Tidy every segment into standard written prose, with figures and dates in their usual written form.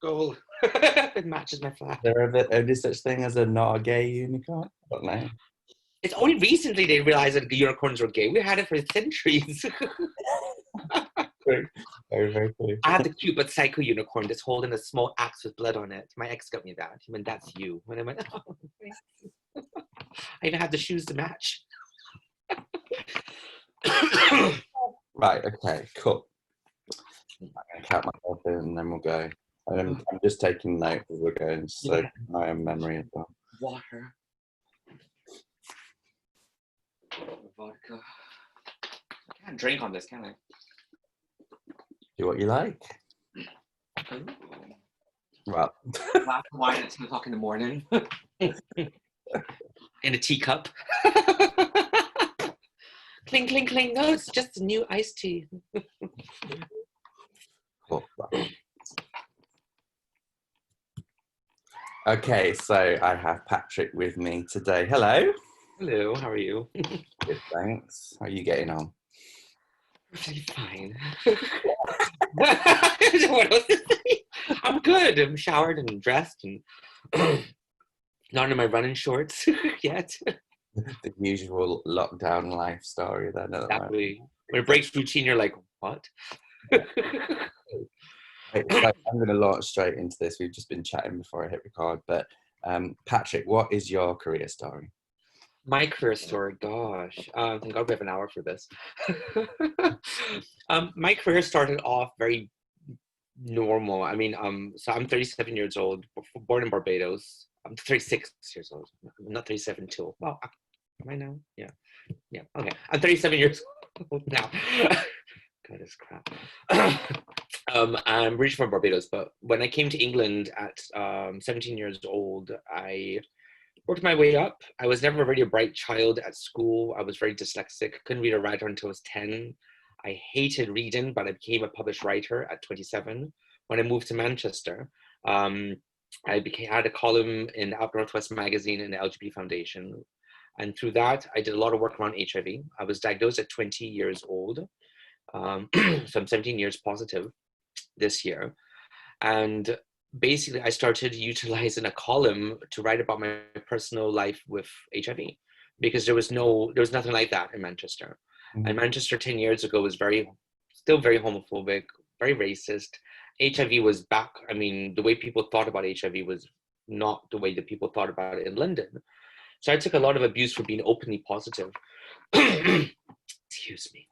Gold. It matches my flag. There are only such thing as a not a gay unicorn? I don't know. It's only recently they realized that the unicorns were gay. We had it for centuries. Very, very true. I have the cute but psycho unicorn that's holding a small axe with blood on it. My ex got me that. He went, "That's you." When I went, "Oh, thanks." I even have the shoes to match. Right, okay, cool. I'm going to count myself in and then we'll go. I'm just taking notes as we're going, so my own memory as well. Water. Vodka. I can't drink on this, can I? Do what you like. Ooh. Well. Glass of wine at 2 o'clock in the morning. In a teacup. Cling, cling, cling. No, it's just a new iced tea. Cool. Okay, so I have Patrick with me today. Hello. Hello, how are you? Good, thanks. How are you getting on? I'm fine. What else to say? I'm good. I'm showered and dressed and not in my running shorts yet. The usual lockdown life story then. Exactly. When it breaks routine, you're like, what? Right, so I'm going to launch straight into this. We've just been chatting before I hit record, but Patrick, what is your career story? My career story, gosh. Thank God we have an hour for this. My career started off very normal. I mean, so I'm 37 years old, born in Barbados. I'm 36 years old. I'm not 37 too. Well, am I now? Yeah. Okay. I'm 37 years old now. God, this crap. I'm originally from Barbados, but when I came to England at 17 years old, I worked my way up. I was never really a bright child at school. I was very dyslexic. Couldn't read or write until I was 10. I hated reading, but I became a published writer at 27. When I moved to Manchester, I had a column in the Up Northwest magazine and the LGBT Foundation. And through that, I did a lot of work around HIV. I was diagnosed at 20 years old. So I'm 17 years positive this year. And basically, I started utilizing a column to write about my personal life with HIV because there was nothing like that in Manchester. Mm-hmm. And Manchester 10 years ago was still very homophobic, very racist. HIV was back. I mean, the way people thought about HIV was not the way that people thought about it in London. So I took a lot of abuse for being openly positive. Excuse me.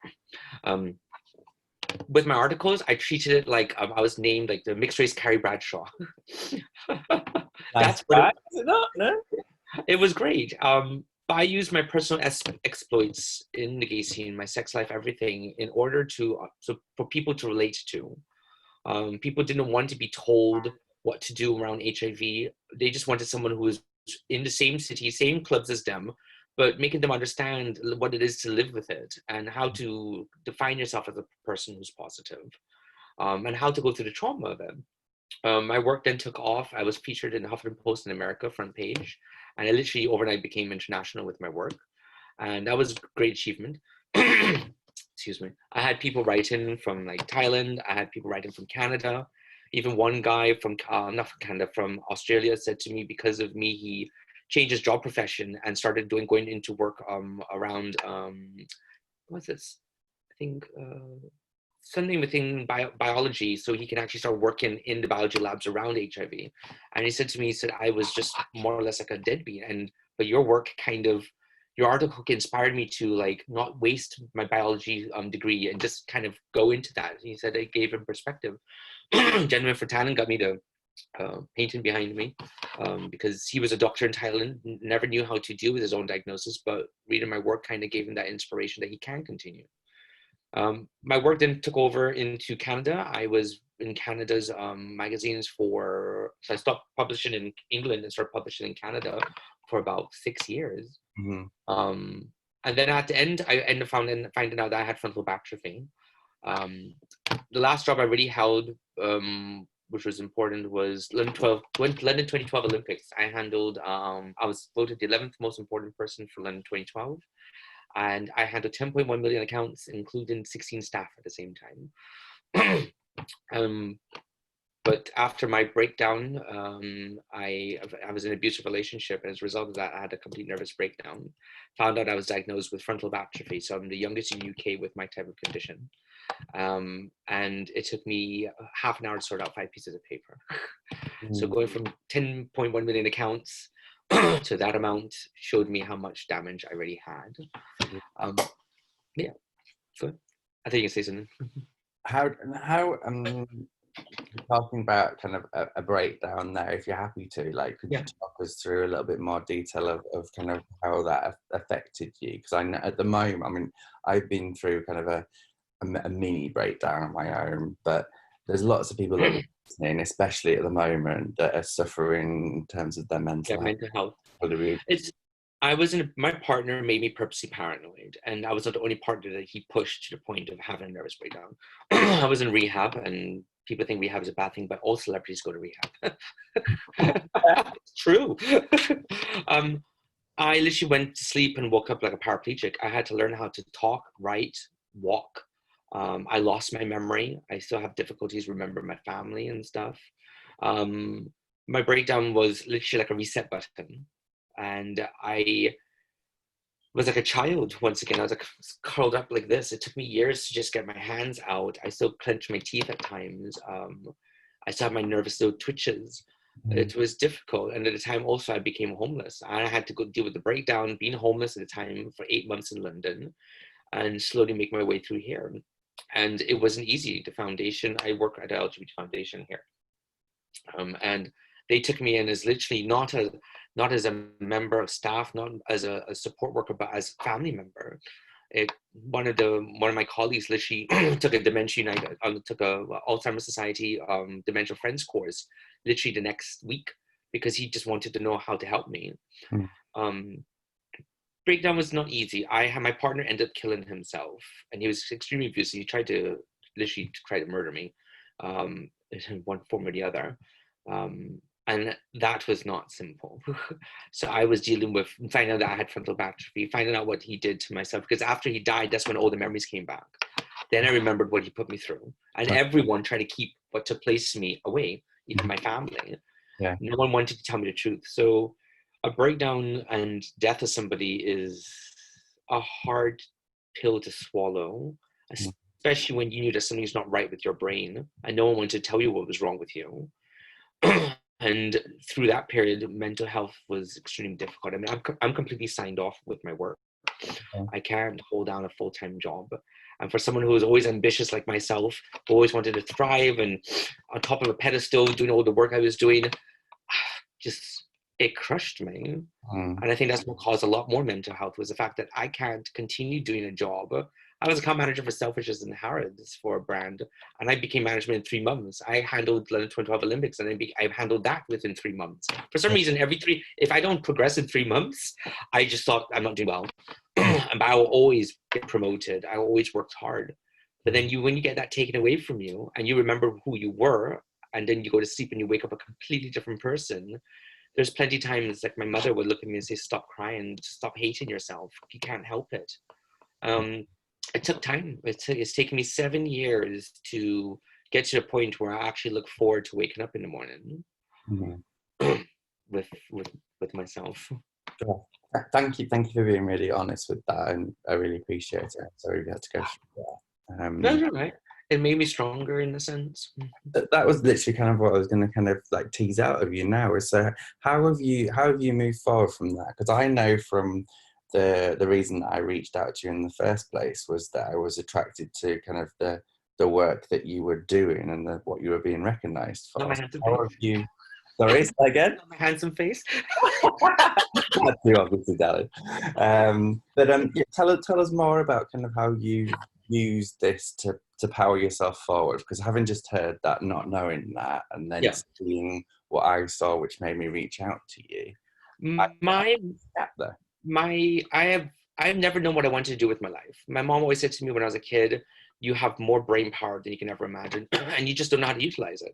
With my articles, I treated it like I was named like the mixed race Carrie Bradshaw. That's what it was great. But I used my personal exploits in the gay scene, my sex life, everything, in order for people to relate to. People didn't want to be told what to do around HIV. They just wanted someone who was in the same city, same clubs as them, but making them understand what it is to live with it and how to define yourself as a person who's positive, and how to go through the trauma of it. My work then took off. I was featured in the Huffington Post in America front page, and I literally overnight became international with my work. And that was a great achievement. Excuse me. I had people writing from like Thailand. I had people writing from Canada. Even one guy from, not from Canada, from Australia said to me, because of me, he changed his job profession and started going into work around, what's this? I think something within biology, so he can actually start working in the biology labs around HIV. And he said to me, he said, I was just more or less like a deadbeat, but your work your article inspired me to like not waste my biology degree and just kind of go into that. He said it gave him perspective. Gentleman from Thailand got me to painting behind me because he was a doctor in Thailand, never knew how to deal with his own diagnosis, but reading my work kind of gave him that inspiration that he can continue. My work then took over into Canada. I was in Canada's magazines so I stopped publishing in England and started publishing in Canada for about 6 years. Mm-hmm. And then at the end, I ended up finding out that I had frontal back atrophy. The last job I really held, which was important, was London 2012 Olympics. I was voted the 11th most important person for London 2012. And I handled 10.1 million accounts, including 16 staff at the same time. But after my breakdown, I was in an abusive relationship, and as a result of that, I had a complete nervous breakdown. Found out I was diagnosed with frontal lobe atrophy, so I'm the youngest in UK with my type of condition. And it took me half an hour to sort out 5 pieces of paper. So going from 10.1 million accounts to that amount showed me how much damage I already had. Yeah, so I think you can say something. How talking about kind of a breakdown there, if you're happy to, like, could you talk us through a little bit more detail of kind of how that affected you? Because I know at the moment, I mean, I've been through kind of a mini breakdown of my own, but there's lots of people that are listening, especially at the moment, that are suffering in terms of their mental health. My partner made me purposely paranoid, and I was not the only partner that he pushed to the point of having a nervous breakdown. I was in rehab, and people think rehab is a bad thing, but all celebrities go to rehab. It's true. I literally went to sleep and woke up like a paraplegic. I had to learn how to talk, write, walk. I lost my memory. I still have difficulties remembering my family and stuff. My breakdown was literally like a reset button. And I was like a child once again. I was like curled up like this. It took me years to just get my hands out. I still clench my teeth at times. I still have my nervous little twitches. It was difficult. And at the time also I became homeless. I had to go deal with the breakdown, being homeless at the time for 8 months in London, and slowly make my way through here. And it wasn't easy. The foundation, I work at the LGBT Foundation here. And they took me in as literally not as a member of staff, not as a support worker, but as a family member. One of my colleagues literally took a Dementia United, took a Alzheimer's Society Dementia Friends course literally the next week, because he just wanted to know how to help me. Breakdown was not easy. My partner ended up killing himself, and he was extremely abusive. He tried to murder me in one form or the other. And that was not simple. So I was dealing with finding out that I had frontal lobe atrophy, finding out what he did to myself, because after he died, that's when all the memories came back. Then I remembered what he put me through, and everyone tried to keep what took place to me away, even my family. Yeah. No one wanted to tell me the truth. So a breakdown and death of somebody is a hard pill to swallow, especially when you knew that something's not right with your brain and no one wanted to tell you what was wrong with you. And through that period, mental health was extremely difficult. I mean, I'm completely signed off with my work. I can't hold down a full-time job. And for someone who was always ambitious like myself, who always wanted to thrive and on top of a pedestal, doing all the work I was doing, just, it crushed me. And I think that's what caused a lot more mental health, was the fact that I can't continue doing a job. I was account manager for Selfridges and Harrods for a brand, and I became management in 3 months. I handled London 2012 Olympics, and I've handled that within 3 months. For some reason, if I don't progress in 3 months, I just thought I'm not doing well. But I will always get promoted. I always worked hard. But then when you get that taken away from you, and you remember who you were, and then you go to sleep and you wake up a completely different person, there's plenty of times like my mother would look at me and say, stop crying, stop hating yourself. You can't help it. It took time. It's taken me 7 years to get to the point where I actually look forward to waking up in the morning with myself. Sure. Thank you for being really honest with that, and I really appreciate it. Sorry we had to go through that. No, you're right. It made me stronger in a sense. That was literally kind of what I was going to kind of like tease out of you now. Is how have you moved forward from that? Because I know from the reason that I reached out to you in the first place was that I was attracted to kind of the work that you were doing and what you were being recognised for. Not my handsome How have face. you? Sorry, say again. Not my handsome face. That's too obviously, darling. Yeah, tell us more about kind of how you use this to power yourself forward, because having just heard that, not knowing that, and then seeing what I saw, which made me reach out to you. I've never known what I wanted to do with my life. My mom always said to me when I was a kid, you have more brain power than you can ever imagine, and you just don't know how to utilize it.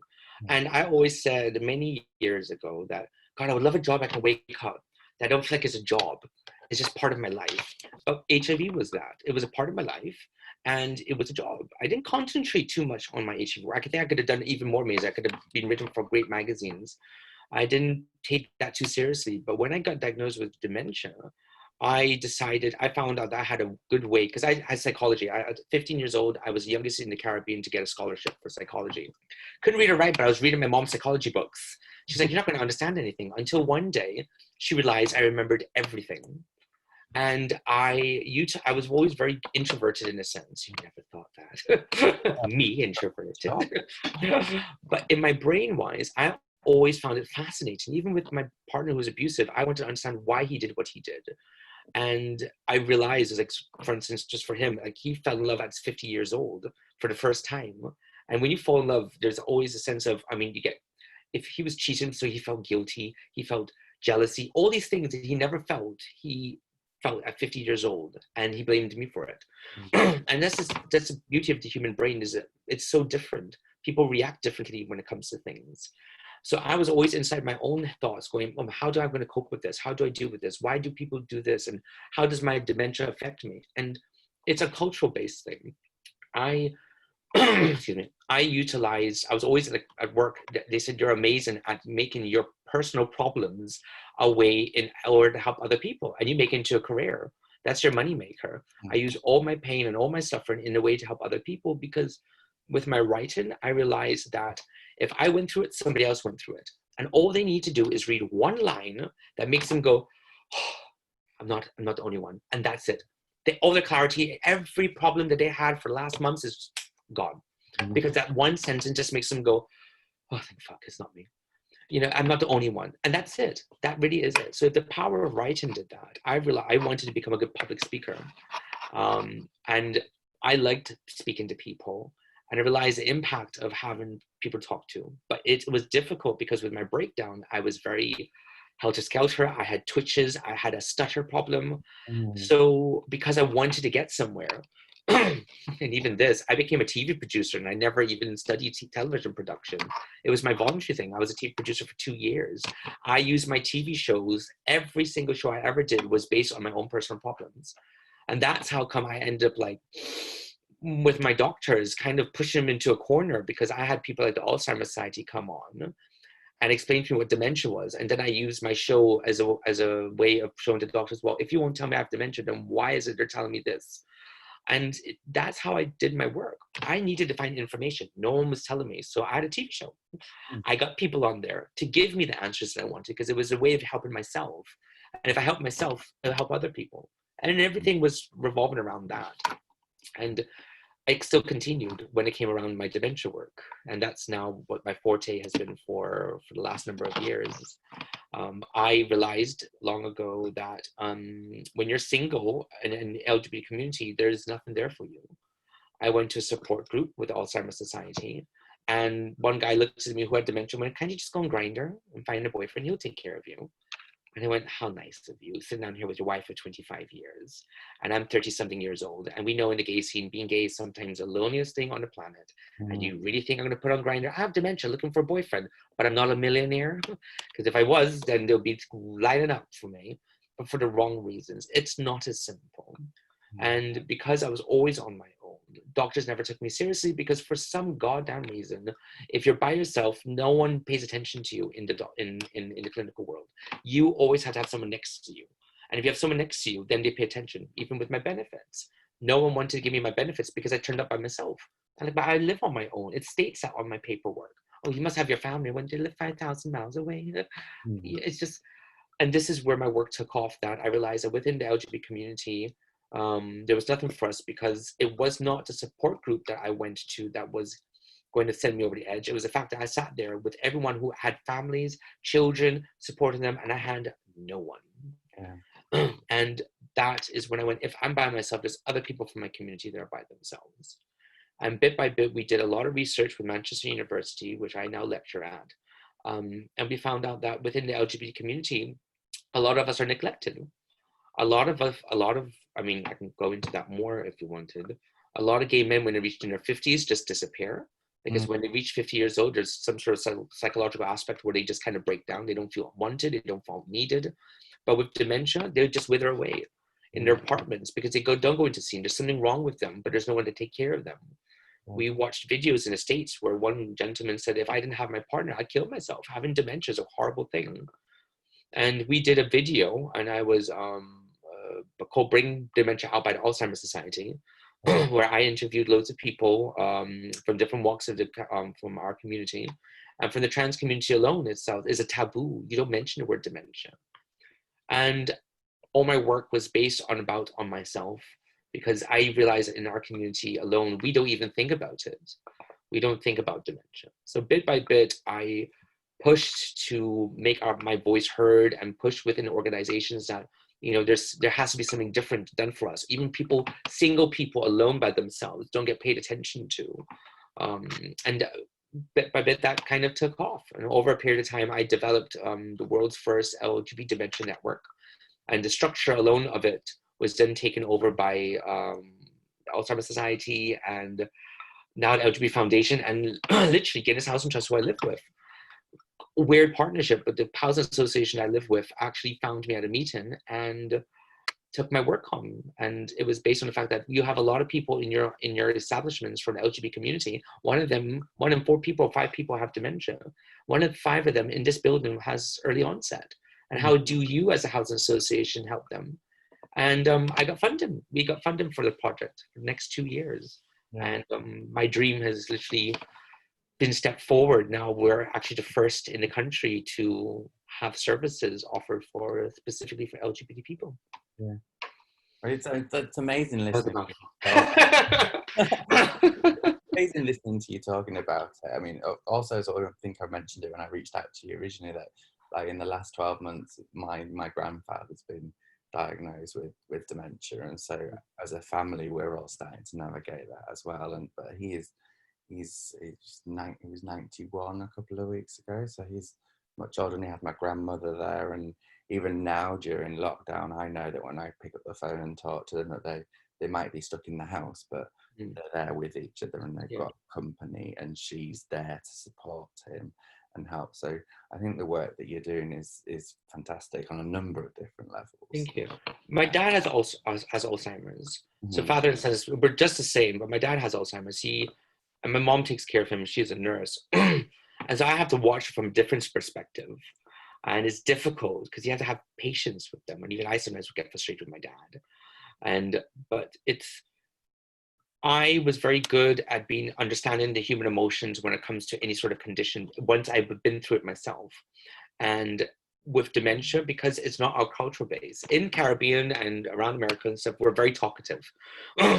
And I always said many years ago that, God, I would love a job I can wake up that I don't feel like it's a job. It's just part of my life. But HIV was that. It was a part of my life, and it was a job. I didn't concentrate too much on my HIV work. I think I could have done even more amazing. I could have been written for great magazines. I didn't take that too seriously. But when I got diagnosed with dementia, I decided, I found out that I had a good way, because I had psychology. At 15 years old, I was the youngest in the Caribbean to get a scholarship for psychology. Couldn't read or write, but I was reading my mom's psychology books. She's like, you're not going to understand anything. Until one day, she realized I remembered everything. And I was always very introverted in a sense. You never thought that. Me, introverted. But in my brain wise, I always found it fascinating. Even with my partner who was abusive, I wanted to understand why he did what he did. And I realized, like, for instance, just for him, like, he fell in love at 50 years old for the first time. And when you fall in love, there's always a sense of, I mean, you get, if he was cheating, so he felt guilty, he felt jealousy, all these things that he never felt, he felt at 50 years old, and he blamed me for it. And that's the beauty of the human brain, is that it's so different. People react differently when it comes to things. So I was always inside my own thoughts going, oh, how do I going to cope with this? How do I deal with this? Why do people do this? And how does my dementia affect me? And it's a cultural based thing. Excuse me, I was always at work, they said, you're amazing at making your personal problems a way in order to help other people, and you make it into a career. That's your money maker. I use all my pain and all my suffering in a way to help other people, because with my writing, I realized that if I went through it, somebody else went through it. And all they need to do is read one line that makes them go, oh, I'm not the only one. And that's it. All the clarity, every problem that they had for the last months is gone. Because that one sentence just makes them go, oh, thank fuck, it's not me. You know, I'm not the only one. And that's it. That really is it. So the power of writing did that. I wanted to become a good public speaker. And I liked speaking to people. And I realized the impact of having people to talk to. But it was difficult because with my breakdown, I was very helter-skelter. I had twitches. I had a stutter problem. So because I wanted to get somewhere, and even this, I became a TV producer, and I never even studied television production. It was my voluntary thing. I was a TV producer for 2 years. I used my TV shows. Every single show I ever did was based on my own personal problems. And that's how come I ended up, like, with my doctors, kind of pushing them into a corner, because I had people like the Alzheimer's Society come on and explain to me what dementia was. And then I used my show as a way of showing the doctors, well, if you won't tell me I have dementia, then why is it they're telling me this? And that's how I did my work. I needed to find information. No one was telling me. So I had a TV show. I got people on there to give me the answers that I wanted, because it was a way of helping myself. And if I help myself, it'll help other people. And everything was revolving around that. And I still continued when it came around my dementia work. And that's now what my forte has been for the last number of years. I realized long ago that when you're single and in the LGBT community, there's nothing there for you. I went to a support group with the Alzheimer's Society, and one guy looked at me who had dementia and went, can't you just go on Grindr and find a boyfriend? He'll take care of you. And I went, how nice of you, sitting down here with your wife for 25 years. And I'm 30-something years old. And we know in the gay scene, being gay is sometimes the loneliest thing on the planet. And you really think I'm going to put on Grindr? I have dementia, looking for a boyfriend, but I'm not a millionaire? Because if I was, then they'll be lining up for me, but for the wrong reasons. It's not as simple. And because I was always on my own, doctors never took me seriously, because for some goddamn reason, if you're by yourself, no one pays attention to you in the clinical world. You always have to have someone next to you. And if you have someone next to you, then they pay attention. Even with my benefits, no one wanted to give me my benefits because I turned up by myself. And but I live on my own. It states that on my paperwork. Oh, you must have your family when they live 5,000 miles away. It's just, and this is where my work took off, that I realized that within the LGBT community, there was nothing for us, because it was not the support group that I went to that was going to send me over the edge. It was the fact that I sat there with everyone who had families, children, supporting them, and I had no one. Yeah. And that is when I went, if I'm by myself, there's other people from my community that are by themselves. And bit by bit, we did a lot of research with Manchester University, which I now lecture at. And we found out that within the LGBT community, a lot of us are neglected. A lot of, I mean, I can go into that more if you wanted. A lot of gay men, when they reach in their 50s, just disappear. Because when they reach 50 years old, there's some sort of psychological aspect where they just kind of break down. They don't feel wanted. They don't feel needed. But with dementia, they just wither away in their apartments because they don't go into scene. There's something wrong with them, but there's no one to take care of them. We watched videos in the States where one gentleman said, if I didn't have my partner, I'd kill myself. Having dementia is a horrible thing. And we did a video, and I was called Bring Dementia Out by the Alzheimer's Society, where I interviewed loads of people from different walks of from our community. And from the trans community alone itself is a taboo. You don't mention the word dementia. And all my work was based on myself, because I realized that in our community alone, we don't even think about it. We don't think about dementia. So bit by bit, I pushed to make my voice heard and push within organizations that, you know, there has to be something different done for us. Even single people alone by themselves don't get paid attention to. And bit by bit, that kind of took off. And over a period of time, I developed the world's first LGBT dementia network. And the structure alone of it was then taken over by the Alzheimer's Society and now the LGBT Foundation, and literally Guinness Housing Trust, who I live with. Weird partnership, but the housing association I live with actually found me at a meeting and took my work home. And it was based on the fact that you have a lot of people in your establishments from the LGBT community. One in 4 people, 5 people have dementia. 1 in 5 of them in this building has early onset. And how do you as a housing association help them? And I got funding. We got funding for the project for the next 2 years. Yeah. And my dream has literally been stepped forward. Now we're actually the first in the country to have services offered specifically for LGBT people. Yeah. It's amazing listening. Amazing listening to you talking about it. I mean, also, sort of, I think I mentioned it when I reached out to you originally, that like in the last 12 months, my grandfather's been diagnosed with dementia, and so as a family we're all starting to navigate that as well. And but he was 91 a couple of weeks ago, so he's much older. And he had my grandmother there, and even now during lockdown, I know that when I pick up the phone and talk to them, that they might be stuck in the house, but they're there with each other, and they've got company, and she's there to support him and help. So I think the work that you're doing is fantastic on a number of different levels. Thank you. My dad has Alzheimer's. So father and son, we're just the same, but my dad has Alzheimer's. And my mom takes care of him. She's a nurse. And so I have to watch from a different perspective. And it's difficult because you have to have patience with them. And even I sometimes would get frustrated with my dad. But I was very good at understanding the human emotions when it comes to any sort of condition once I've been through it myself. And with dementia, because it's not our cultural base. In Caribbean and around America and stuff, we're very talkative.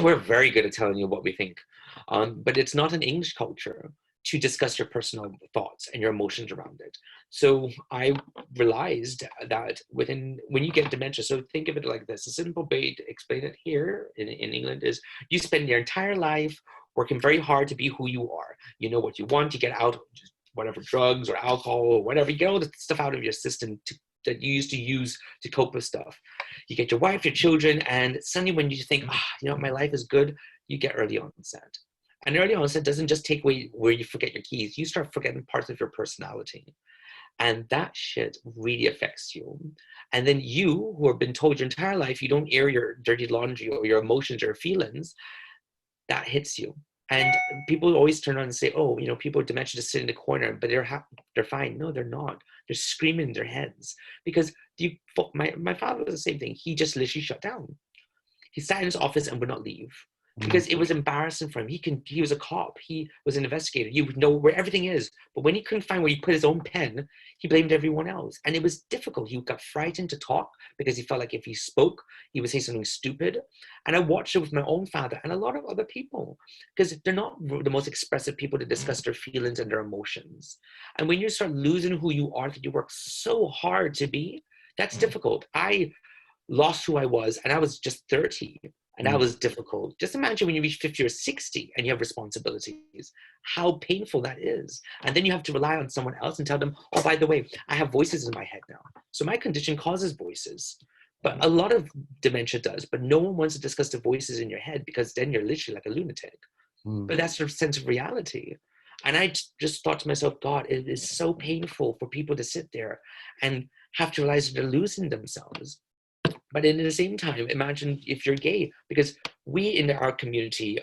We're very good at telling you what we think. But it's not an English culture to discuss your personal thoughts and your emotions around it. So I realized that when you get dementia, so think of it like this, a simple way to explain it here in England is you spend your entire life working very hard to be who you are. You know what you want, you get out whatever drugs or alcohol or whatever, you get all the stuff out of your system that you used to use to cope with stuff. You get your wife, your children, and suddenly when you think, my life is good, you get early onset. And early onset doesn't just take away where you forget your keys. You start forgetting parts of your personality. And that shit really affects you. And then you, who have been told your entire life you don't air your dirty laundry or your emotions or feelings, that hits you. And people always turn around and say, people with dementia just sit in the corner, but they're fine. No, they're not. They're screaming in their heads. Because my father was the same thing. He just literally shut down. He sat in his office and would not leave. Because it was embarrassing for him. He was a cop. He was an investigator. He would know where everything is. But when he couldn't find where he put his own pen, he blamed everyone else. And it was difficult. He got frightened to talk because he felt like if he spoke, he would say something stupid. And I watched it with my own father and a lot of other people, because they're not the most expressive people to discuss their feelings and their emotions. And when you start losing who you are, that you work so hard to be, that's difficult. I lost who I was, and I was just 30. And that was difficult. Just imagine when you reach 50 or 60 and you have responsibilities, how painful that is. And then you have to rely on someone else and tell them, oh, by the way, I have voices in my head now. So my condition causes voices. But a lot of dementia does. But no one wants to discuss the voices in your head, because then you're literally like a lunatic. But that's your sense of reality. And I just thought to myself, God, it is so painful for people to sit there and have to realize that they're losing themselves. But in the same time, imagine if you're gay, because we in our community,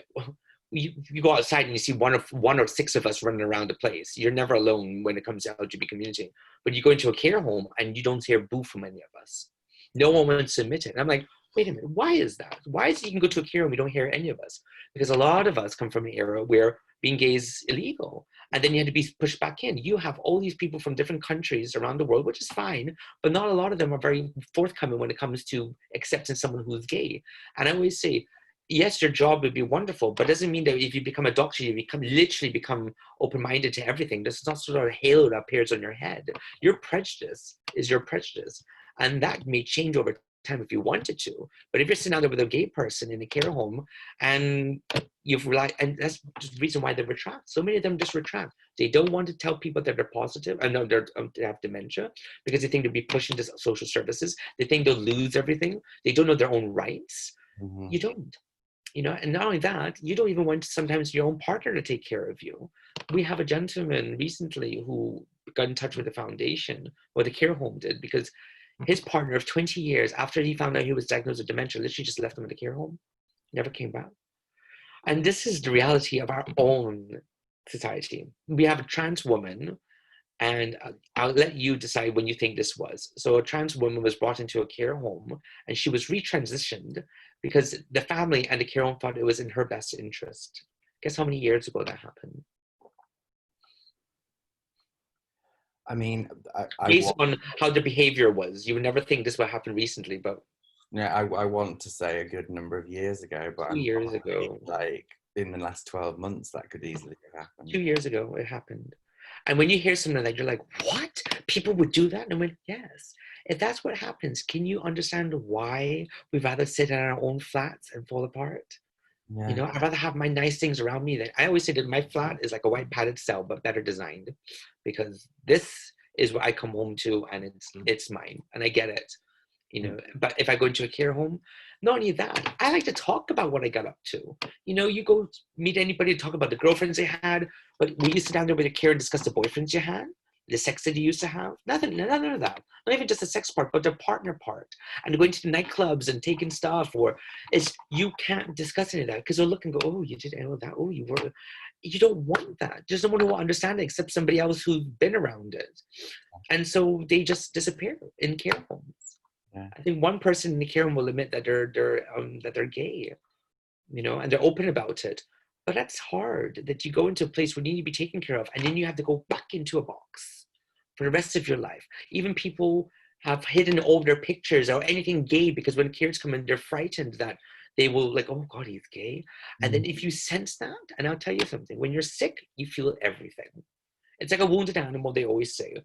you go outside and you see one or six of us running around the place. You're never alone when it comes to LGBT community. But you go into a care home and you don't hear boo from any of us. No one wants to admit it. And I'm like, wait a minute, why is that? Why is it you can go to a care home and we don't hear any of us? Because a lot of us come from an era where being gay is illegal. And then you had to be pushed back in. You have all these people from different countries around the world, which is fine, but not a lot of them are very forthcoming when it comes to accepting someone who's gay. And I always say, yes, your job would be wonderful, but it doesn't mean that if you become a doctor, you literally become open-minded to everything. This is not sort of a halo that appears on your head. Your prejudice is your prejudice. And that may change over time if you wanted to. But if you're sitting out there with a gay person in a care home and and that's the reason why they retract. So many of them just retract. They don't want to tell people that they're positive and no, they have dementia because they think they'll be pushed into social services. They think they'll lose everything. They don't know their own rights. Mm-hmm. You don't. And not only that, you don't even want sometimes your own partner to take care of you. We have a gentleman recently who got in touch with the foundation, or the care home did, because his partner of 20 years, after he found out he was diagnosed with dementia, literally just left him in the care home, never came back. And this is the reality of our own society. We have a trans woman, and I'll let you decide when you think this was. So a trans woman was brought into a care home and she was retransitioned because the family and the care home thought it was in her best interest. Guess how many years ago that happened? I mean, based on how the behavior was, you would never think this would happen recently, but yeah, I want to say a good number of years ago, but 2 years ago, like in the last 12 months, that could easily have happened. 2 years ago, it happened. And when you hear something like, you're like, what? People would do that? And I went, yes. If that's what happens, can you understand why we'd rather sit in our own flats and fall apart? Yeah. I'd rather have my nice things around me. I always say that my flat is like a white padded cell, but better designed, because this is what I come home to, and it's mine, and I get it. But if I go into a care home, not only that, I like to talk about what I got up to. You go meet anybody to talk about the girlfriends they had, but will you sit down there with a care and discuss the boyfriends you had? The sex that you used to have? Nothing, none of that. Not even just the sex part, but the partner part. And going to the nightclubs and taking stuff, you can't discuss any of that because they'll look and go, oh, you did all that. Oh, you were. You don't want that. There's no one who will understand it except somebody else who's been around it. And so they just disappear in care homes. Yeah. I think one person in the care home will admit that they're gay, and they're open about it. But that's hard, that you go into a place where you need to be taken care of, and then you have to go back into a box for the rest of your life. Even people have hidden all their pictures or anything gay because when kids come in, they're frightened that they will like, oh God, he's gay. And then if you sense that, and I'll tell you something, when you're sick, you feel everything. It's like a wounded animal, they always say.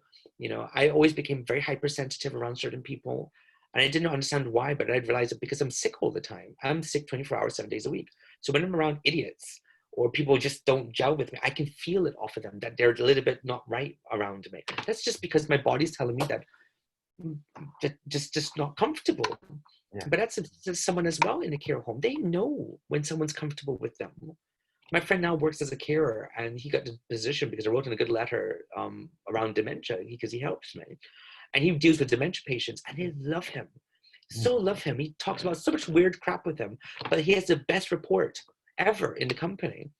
I always became very hypersensitive around certain people. And I didn't understand why, but I realized that because I'm sick all the time. I'm sick 24 hours, 7 days a week. So when I'm around idiots or people just don't gel with me, I can feel it off of them that they're a little bit not right around me. That's just because my body's telling me that just not comfortable. Yeah. But that's someone as well in a care home. They know when someone's comfortable with them. My friend now works as a carer, and he got the position because I wrote in a good letter around dementia because he helps me. And he deals with dementia patients, and they love him. So love him. He talks about so much weird crap with them, but he has the best report ever in the company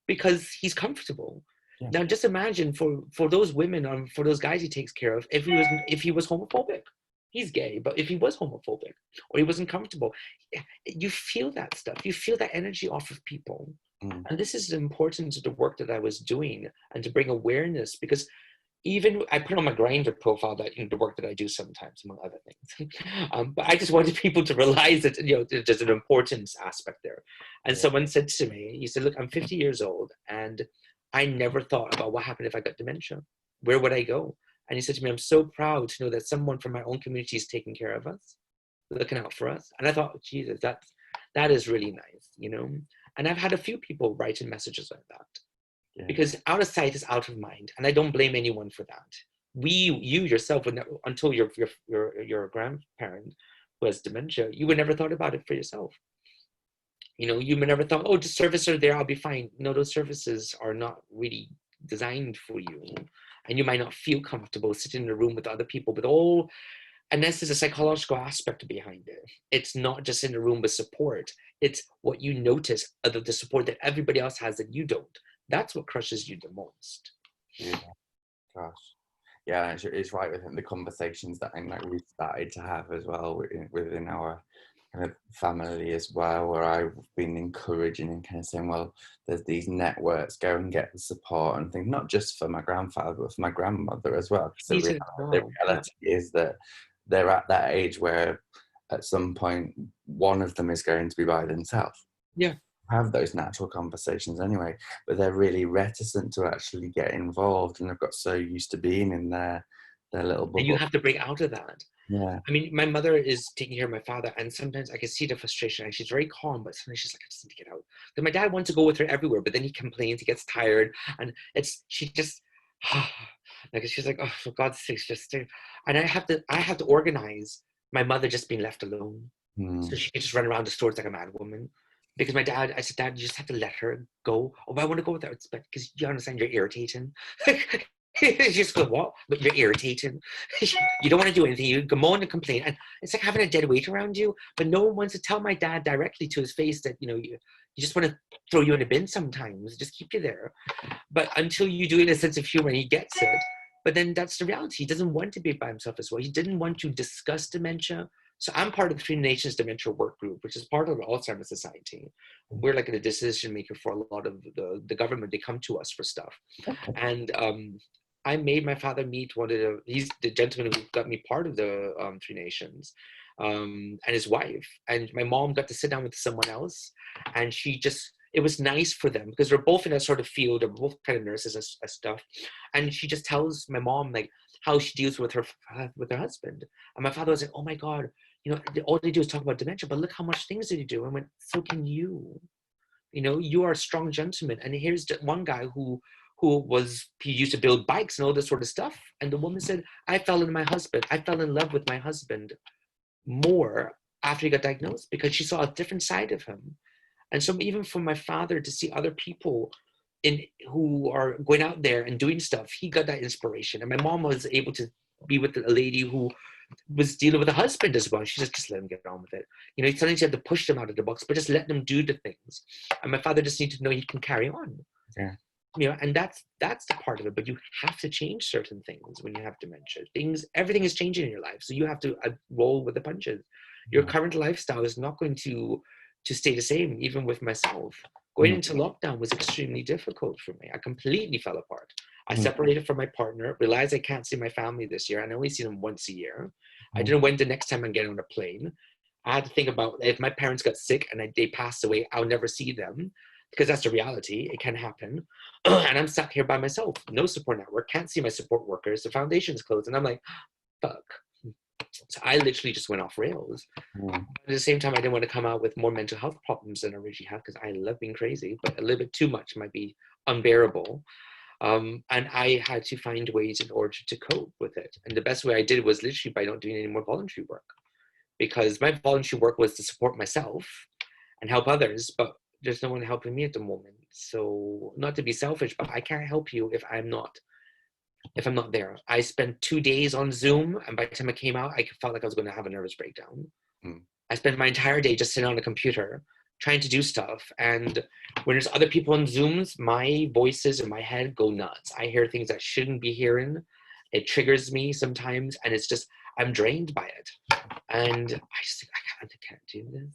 because he's comfortable. Yeah. Now, just imagine for those women, for those guys he takes care of, if he was homophobic. He's gay, but if he was homophobic or he wasn't comfortable, you feel that stuff. You feel that energy off of people. And this is the importance of the work that I was doing and to bring awareness, because even I put on my Grindr profile that the work that I do sometimes, among other things. But I just wanted people to realize that there's an importance aspect there. And someone said to me, he said, "Look, I'm 50 years old, and I never thought about what happened if I got dementia. Where would I go?" And he said to me, "I'm so proud to know that someone from my own community is taking care of us, looking out for us." And I thought, Jesus, that is really nice, And I've had a few people write in messages like that. Yeah. Because out of sight is out of mind, and I don't blame anyone for that. You yourself would never, until your grandparent who has dementia, you would never thought about it for yourself. You would never thought, oh, the services are there, I'll be fine. No, those services are not really designed for you. And you might not feel comfortable sitting in a room with other people, but all, and this is a psychological aspect behind it. It's not just in a room with support. It's what you notice of the support that everybody else has that you don't. That's what crushes you the most. Yeah, gosh. Yeah, it's right within the conversations that I know we've started to have as well within our kind of family as well, where I've been encouraging and kind of saying, well, there's these networks, go and get the support and things, not just for my grandfather, but for my grandmother as well. Because the reality is that they're at that age where at some point one of them is going to be by themselves. Yeah. Have those natural conversations anyway, but they're really reticent to actually get involved, and they've got so used to being in their little bubble. And you have to break out of that. Yeah. I mean, my mother is taking care of my father, and sometimes I can see the frustration, and she's very calm, but sometimes she's like, I just need to get out. Because my dad wants to go with her everywhere, but then he complains, he gets tired, and she just, like, she's like, oh, for God's sake, just stay. And I have to organize my mother just being left alone. So she can just run around the stores like a mad woman. Because my dad, I said, Dad, you just have to let her go. Oh, I want to go with her. But because you understand, you're irritating. She just go, what? But you're irritating. You don't want to do anything. You go moan and complain. And it's like having a dead weight around you. But no one wants to tell my dad directly to his face that, you just want to throw you in a bin sometimes. Just keep you there. But until you do it in a sense of humor and he gets it. But then that's the reality. He doesn't want to be by himself as well. He didn't want to discuss dementia. So I'm part of the Three Nations Dementia Work Group, which is part of the Alzheimer's Society. We're like a decision maker for a lot of the government. They come to us for stuff. And I made my father meet he's the gentleman who got me part of the Three Nations, and his wife. And my mom got to sit down with someone else. And it was nice for them because they're both in a sort of field. They're both kind of nurses and stuff. And she just tells my mom like how she deals with her husband. And my father was like, oh my God, all they do is talk about dementia, but look how much things did he do. And I went, so can you. You are a strong gentleman. And here's one guy who used to build bikes and all this sort of stuff. And the woman said, I fell in love with my husband more after he got diagnosed because she saw a different side of him. And so even for my father to see other people who are going out there and doing stuff, he got that inspiration. And my mom was able to be with a lady who was dealing with a husband as well. She said, just let him get on with it. Sometimes you have to push them out of the box, but just let them do the things. And my father just needed to know he can carry on. Yeah. And that's the part of it. But you have to change certain things when you have dementia. Everything is changing in your life. So you have to roll with the punches. Your current lifestyle is not going to stay the same, even with myself. Going into lockdown was extremely difficult for me. I completely fell apart. I separated from my partner, realized I can't see my family this year. I only see them once a year. I didn't know when the next time I'm getting on a plane. I had to think about if my parents got sick and they passed away, I'll never see them because that's the reality. It can happen. And I'm stuck here by myself. No support network. Can't see my support workers. The foundation's closed. And I'm like, fuck. So I literally just went off rails. But at the same time, I didn't want to come out with more mental health problems than I originally had because I love being crazy, but a little bit too much might be unbearable. And I had to find ways in order to cope with it. And the best way I did was literally by not doing any more voluntary work, because my voluntary work was to support myself and help others, but there's no one helping me at the moment. So not to be selfish, but I can't help you if I'm not there. I spent 2 days on Zoom, and by the time I came out, I felt like I was going to have a nervous breakdown. I spent my entire day just sitting on a computer trying to do stuff. And when there's other people on Zooms, my voices in my head go nuts. I hear things I shouldn't be hearing. It triggers me sometimes, and it's just, I'm drained by it. And I just think, I can't do this.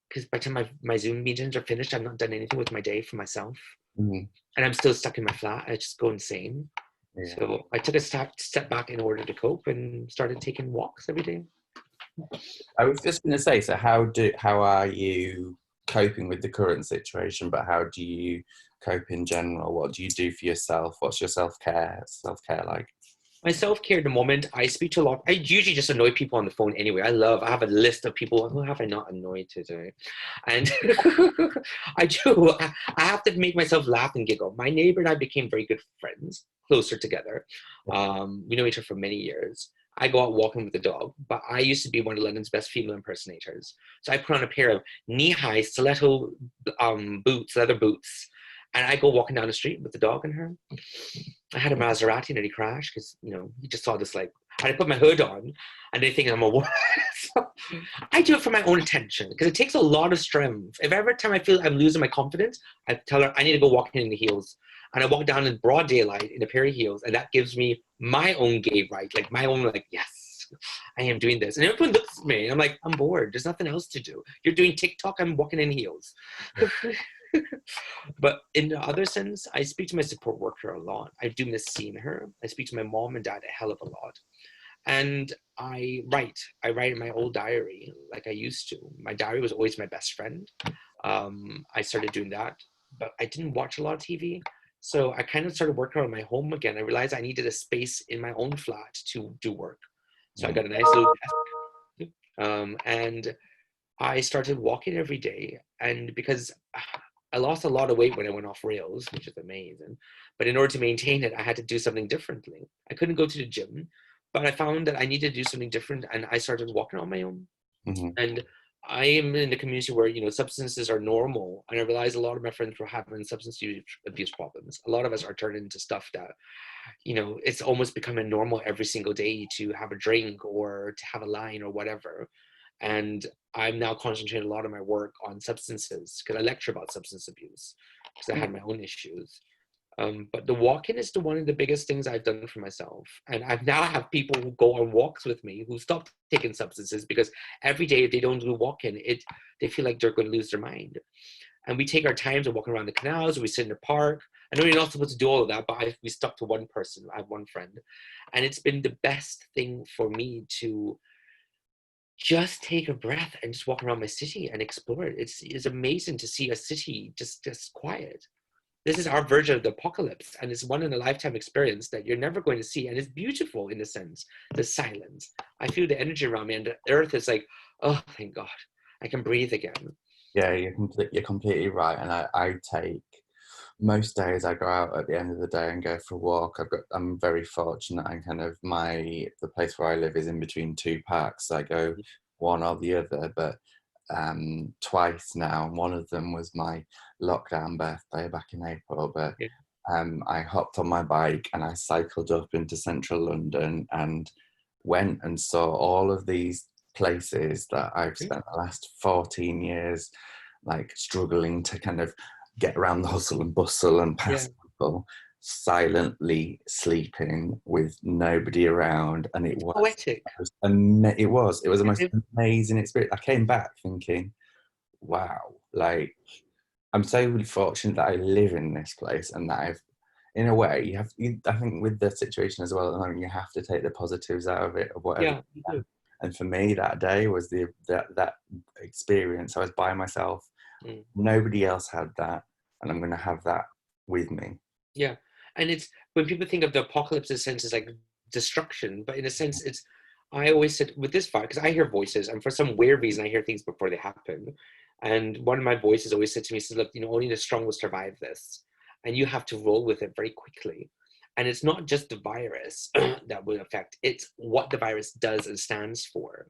Because by the time my Zoom meetings are finished, I've not done anything with my day for myself. And I'm still stuck in my flat. I just go insane. Yeah. So I took a step back in order to cope and started taking walks every day. I was just going to say, so how are you coping with the current situation, but how do you cope in general? What do you do for yourself? What's your self-care like? My self-care at the moment, I speak to a lot. I usually just annoy people on the phone anyway. I have a list of people. Who have I not annoyed today? And I do. I have to make myself laugh and giggle. My neighbor and I became very good friends, closer together. We know each other for many years. I go out walking with the dog, but I used to be one of London's best female impersonators. So I put on a pair of knee-high stiletto boots, leather boots, And I go walking down the street with the dog and her. I had a Maserati nearly crash because, you know, he just saw this like, and I put my hood on and they think I'm a woman. So I do it for my own attention because it takes a lot of strength. If every time I feel I'm losing my confidence, I tell her I need to go walking in the heels. And I walk down in broad daylight in a pair of heels, and that gives me my own gay right, like my own, like, yes, I am doing this. And everyone looks at me, and I'm like, I'm bored. There's nothing else to do. You're doing TikTok, I'm walking in heels. But in the other sense, I speak to my support worker a lot. I do miss seeing her. I speak to my mom and dad a hell of a lot. And I write in my old diary like I used to. My diary was always my best friend. I started doing that, but I didn't watch a lot of TV. So I kind of started working on my home again. I realized I needed a space in my own flat to do work. So I got a nice little desk. And I started walking every day. And because I lost a lot of weight when I went off rails, which is amazing. But in order to maintain it, I had to do something differently. I couldn't go to the gym, but I found that I needed to do something different. And I started walking on my own. Mm-hmm. And I am in a community where, you know, substances are normal. And I realized a lot of my friends were having substance abuse problems. A lot of us are turned into stuff that, you know, it's almost becoming normal every single day to have a drink or to have a line or whatever. And I'm now concentrating a lot of my work on substances because I lecture about substance abuse because I had my own issues. But the walking is one of the biggest things I've done for myself. And I now have people who go on walks with me who stop taking substances because every day if they don't do walking, they feel like they're going to lose their mind. And we take our time to walk around the canals, or we sit in the park. I know you're not supposed to do all of that, but we stuck to one person. I have one friend. And it's been the best thing for me to just take a breath and just walk around my city and explore it. It's amazing to see a city just quiet. This is our version of the apocalypse, and it's one in a lifetime experience that you're never going to see. And it's beautiful in a sense, the silence. I feel the energy around me, and the earth is like, oh, thank God, I can breathe again. Yeah, you're completely right. And I take, most days I go out at the end of the day and go for a walk. I'm very fortunate, and kind of the place where I live is in between two parks. So I go one or the other, but twice now. One of them was my lockdown birthday back in April, but I hopped on my bike and I cycled up into central London and went and saw all of these places that I've spent the last 14 years like struggling to kind of get around the hustle and bustle and past people, silently sleeping with nobody around. And it was poetic. It was the most amazing experience. I came back thinking, wow, like I'm so really fortunate that I live in this place, and that I've, in a way, I think with the situation as well at the moment, you have to take the positives out of it, of whatever. Yeah. And for me, that day was that experience. I was by myself. Nobody else had that, and I'm going to have that with me. Yeah, and it's when people think of the apocalypse, in a sense, it's like destruction, but in a sense, it's. I always said with this fire, because I hear voices, and for some weird reason, I hear things before they happen. And one of my voices always said to me, says, "Look, you know, only the strong will survive this, and you have to roll with it very quickly." And it's not just the virus that will affect; it's what the virus does and stands for.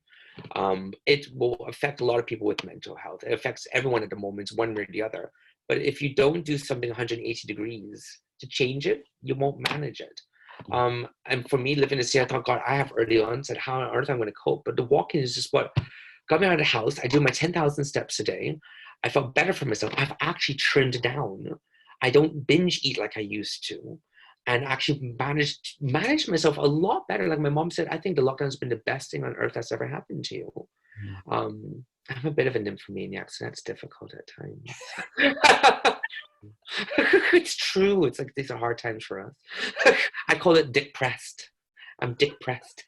It will affect a lot of people with mental health. It affects everyone at the moment, one way or the other. But if you don't do something 180 degrees to change it, you won't manage it. And for me, living in the city, I thought, God, I have early onset. How on earth am I going to cope? But the walking is just what got me out of the house. I do my 10,000 steps a day. I felt better for myself. I've actually trimmed down. I don't binge eat like I used to. And actually managed myself a lot better. Like my mom said, I think the lockdown has been the best thing on earth that's ever happened to you. I'm a bit of a nymphomaniac, so that's difficult at times. It's true. It's like these are hard times for us. I call it dick pressed. I'm dick pressed.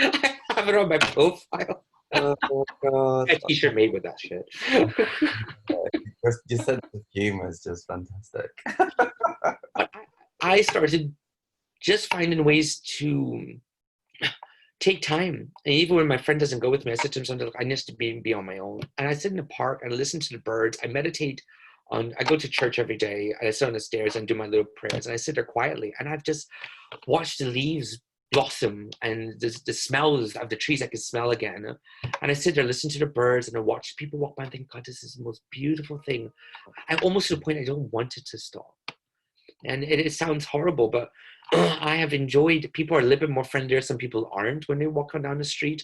I have it on my profile. Oh God! A t-shirt made with that shit. Your sense of humor is just fantastic. But I started just finding ways to take time. And even when my friend doesn't go with me, I said to him, look, I need to be on my own. And I sit in the park and I listen to the birds. I meditate I go to church every day. And I sit on the stairs and do my little prayers. And I sit there quietly. And I've just watched the leaves blossom and the smells of the trees I can smell again. And I sit there, listen to the birds, and I watch people walk by and think, God, this is the most beautiful thing. I almost to the point I don't want it to stop. And it sounds horrible, but I have enjoyed, people are a little bit more friendlier. Some people aren't when they walk on down the street,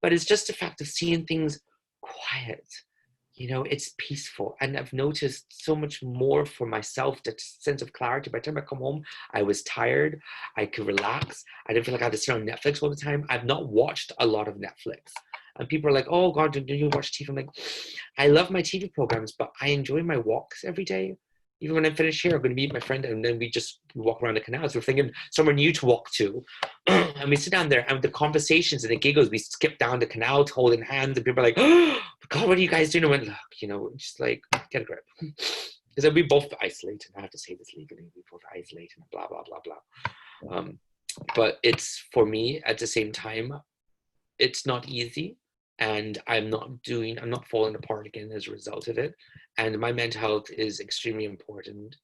but it's just the fact of seeing things quiet. You know, it's peaceful. And I've noticed so much more for myself, that sense of clarity. By the time I come home, I was tired. I could relax. I didn't feel like I had to sit on Netflix all the time. I've not watched a lot of Netflix. And people are like, oh God, do you watch TV? I'm like, I love my TV programs, but I enjoy my walks every day. Even when I finish here, I'm going to meet my friend, and then we just walk around the canals. We're thinking somewhere new to walk to. And we sit down there, and the conversations and the giggles, we skip down the canal holding hands, and people are like, oh, God, what are you guys doing? I went, look, you know, just like, get a grip. Because we both isolated. I have to say this legally. We both isolated, blah, blah, blah, blah. But it's, for me, at the same time, it's not easy. And I'm not falling apart again as a result of it. And my mental health is extremely important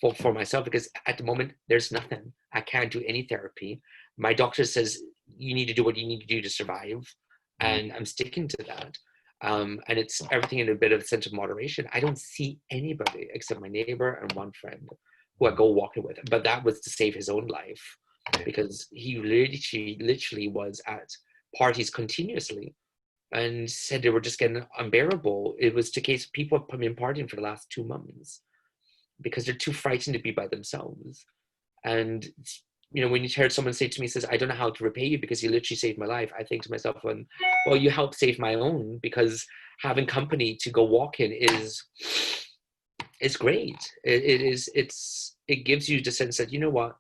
for myself, because at the moment, there's nothing. I can't do any therapy. My doctor says, you need to do what you need to do to survive. And I'm sticking to that. And it's everything in a bit of a sense of moderation. I don't see anybody except my neighbor and one friend who I go walking with. But that was to save his own life, because he literally was at parties continuously and said they were just getting unbearable. It was the case, people have been partying for the last 2 months because they're too frightened to be by themselves. And, you know, when you heard someone say to me, says, I don't know how to repay you because you literally saved my life, I think to myself, well, you helped save my own, because having company to go walk in is great. It gives you the sense that, you know what,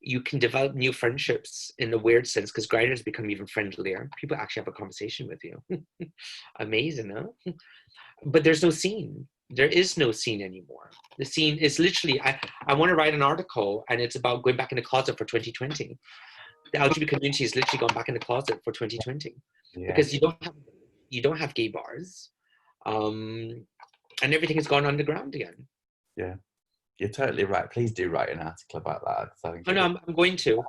you can develop new friendships in a weird sense, because Grindr's become even friendlier. People actually have a conversation with you. Amazing, huh? But there's no scene. There is no scene anymore. The scene is literally, I want to write an article, and it's about going back in the closet for 2020. The LGBT community is literally gone back in the closet for 2020. Because you don't have gay bars, and everything has gone underground again. Yeah. You're totally right. Please do write an article about that. Oh, no, I'm going to.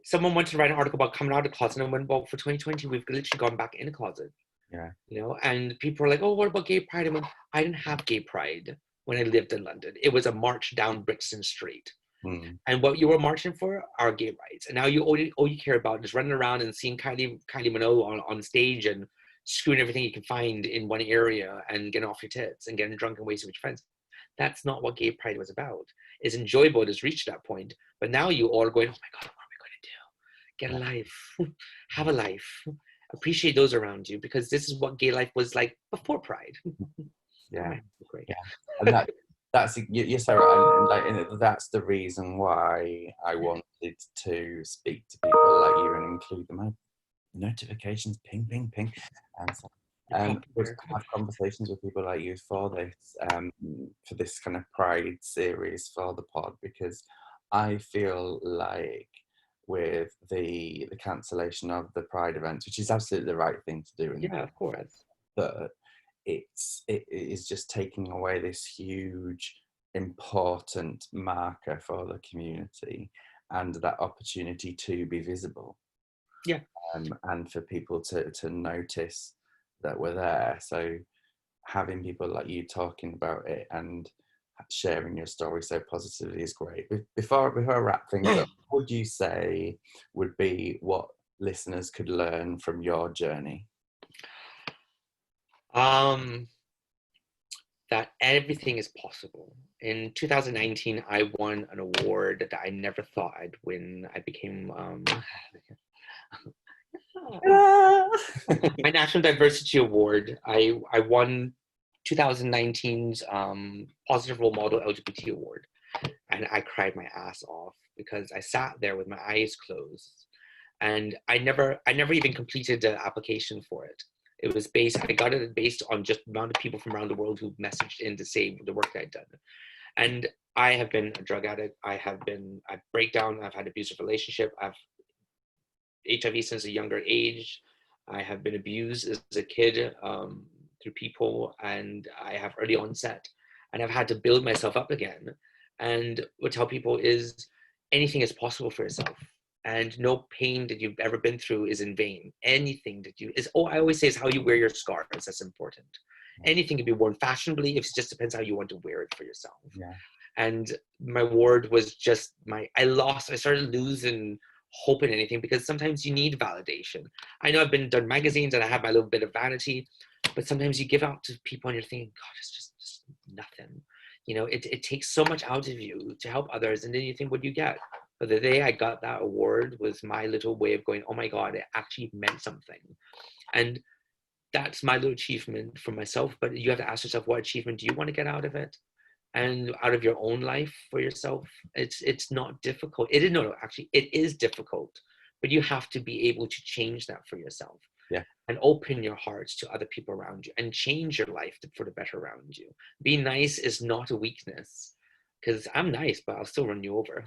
Someone wanted to write an article about coming out of the closet, and I went, well, for 2020, we've literally gone back in the closet. Yeah. You know, and people are like, oh, what about gay pride? I went, I didn't have gay pride when I lived in London. It was a march down Brixton Street. And what you were marching for are gay rights. And now all you care about is running around and seeing Kylie Minogue on stage and screwing everything you can find in one area and getting off your tits and getting drunk and wasting with your friends. That's not what gay pride was about. It's enjoyable, it has reached that point. But now you all are going, oh my God, what are we going to do? Get a life. Have a life. Appreciate those around you, because this is what gay life was like before pride. Yeah. Great. Yeah. And that's you're so right. And that's the reason why I wanted to speak to people like you and include them. I have notifications, ping, ping, ping. And so have conversations with people like you for this kind of Pride series for the pod, because I feel like with the cancellation of the Pride events, which is absolutely the right thing to do, of course, but it is just taking away this huge important marker for the community and that opportunity to be visible, and for people to notice that we're there. So having people like you talking about it and sharing your story so positively is great. Before I wrap things up, what would you say would be what listeners could learn from your journey? That everything is possible. In 2019, I won an award that I never thought I'd win. I became my National Diversity Award. I won 2019's Positive Role Model LGBT Award, and I cried my ass off because I sat there with my eyes closed, and I never even completed the application for it. It was I got it based on just the amount of people from around the world who messaged in to say the work I'd done. And I have been a drug addict. I break down. I've had abusive relationship. I've HIV since a younger age. I have been abused as a kid through people, and I have early onset, and I've had to build myself up again. And what I tell people is anything is possible for yourself. and no pain that you've ever been through is in vain. Anything that you is, oh, I always say is how you wear your scars. That's important. Anything can be worn fashionably. It just depends how you want to wear it for yourself. Yeah. And my ward was just I started losing hope in anything, because sometimes you need validation. I know I've been done magazines and I have my little bit of vanity, but sometimes you give out to people and you're thinking, God, it's just nothing. You know, it takes so much out of you to help others, and then you think, what do you get? But the day I got that award was my little way of going, oh my God, it actually meant something. And that's my little achievement for myself. But you have to ask yourself, what achievement do you want to get out of it? And out of your own life for yourself. It's not difficult. It is, no, actually, it is difficult, but you have to be able to change that for yourself. Yeah. And open your hearts to other people around you and change your life for the better around you. Be nice is not a weakness, because I'm nice, but I'll still run you over.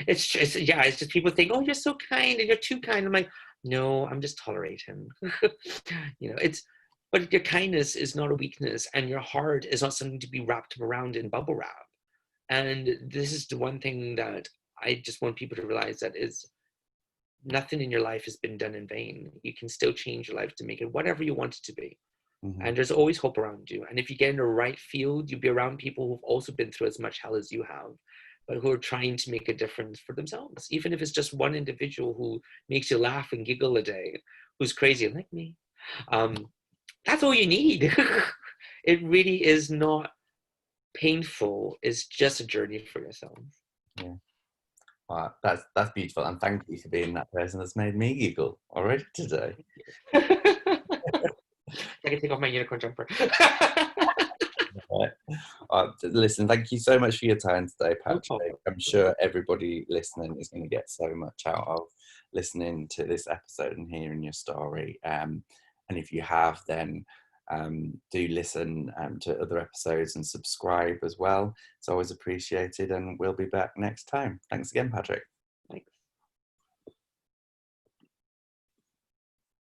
It's just people think, oh, you're so kind and you're too kind. I'm like, no, I'm just tolerating. But your kindness is not a weakness, and your heart is not something to be wrapped around in bubble wrap. And this is the one thing that I just want people to realize, that is, nothing in your life has been done in vain. You can still change your life to make it whatever you want it to be. Mm-hmm. And there's always hope around you. And if you get in the right field, you'll be around people who've also been through as much hell as you have, but who are trying to make a difference for themselves. Even if it's just one individual who makes you laugh and giggle a day, who's crazy like me. That's all you need. It really is not painful. It's just a journey for yourself. Yeah. Wow, that's beautiful, and thank you for being that person that's made me giggle already today. I can take off my unicorn jumper. Listen, thank you so much for your time today, Patrick. I'm sure everybody listening is going to get so much out of listening to this episode and hearing your story. And if you have, then do listen to other episodes and subscribe as well. It's always appreciated, and we'll be back next time. Thanks again, Patrick.